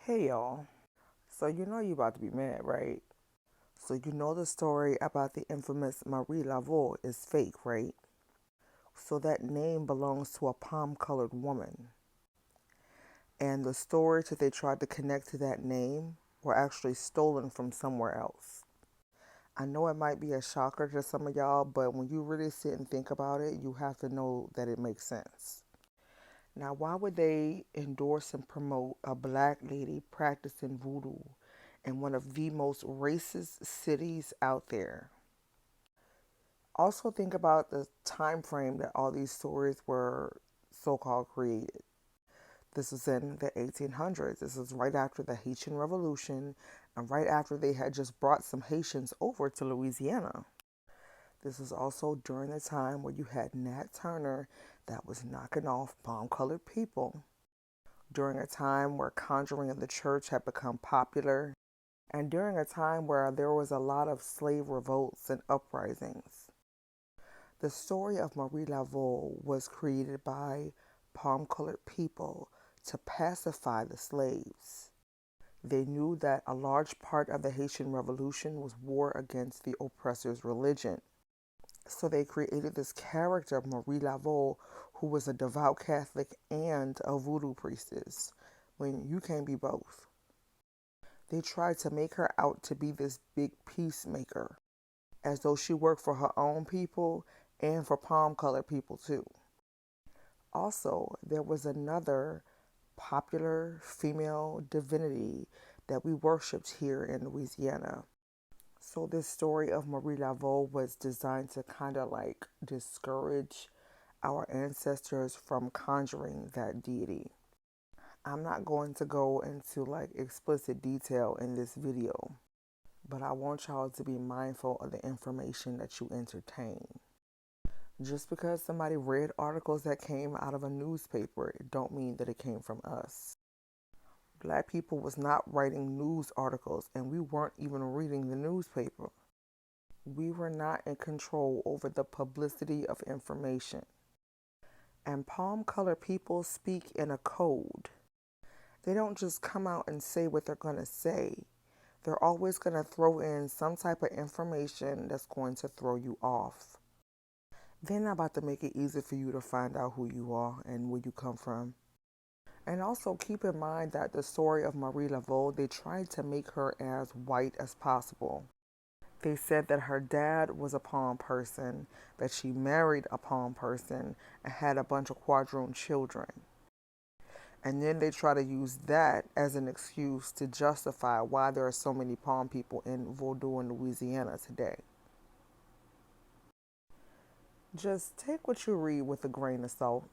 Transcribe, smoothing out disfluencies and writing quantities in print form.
Hey y'all. So you know you about to be mad, right? So you know the story about the infamous Marie Laveau is fake, right? So that name belongs to a palm-colored woman. And the stories that they tried to connect to that name were actually stolen from somewhere else. I know it might be a shocker to some of y'all, but when you really sit and think about it, you have to know that it makes sense. Now, why would they endorse and promote a black lady practicing voodoo in one of the most racist cities out there? Also, think about the time frame that all these stories were so called created. This was in the 1800s. This is right after the Haitian Revolution and right after they had just brought some Haitians over to Louisiana. This was also during the time where you had Nat Turner that was knocking off palm colored people, during a time where conjuring in the church had become popular, and during a time where there was a lot of slave revolts and uprisings. The story of Marie Laveau was created by palm colored people to pacify the slaves. They knew that a large part of the Haitian Revolution was war against the oppressor's religion. So they created this character of Marie Laveau, who was a devout Catholic and a voodoo priestess, when you can't be both. They tried to make her out to be this big peacemaker, as though she worked for her own people and for palm colored people too. Also, there was another popular female divinity that we worshipped here in Louisiana. So this story of Marie Laveau was designed to kind of like discourage our ancestors from conjuring that deity. I'm not going to go into like explicit detail in this video, but I want y'all to be mindful of the information that you entertain. Just because somebody read articles that came out of a newspaper, it don't mean that it came from us. Black people was not writing news articles and we weren't even reading the newspaper. We were not in control over the publicity of information. And palm colored people speak in a code. They don't just come out and say what they're going to say. They're always going to throw in some type of information that's going to throw you off. They're not about to make it easy for you to find out who you are and where you come from. And also keep in mind that the story of Marie Laveau, they tried to make her as white as possible. They said that her dad was a palm person, that she married a palm person, and had a bunch of quadroon children. And then they try to use that as an excuse to justify why there are so many palm people in Voodoo in Louisiana today. Just take what you read with a grain of salt.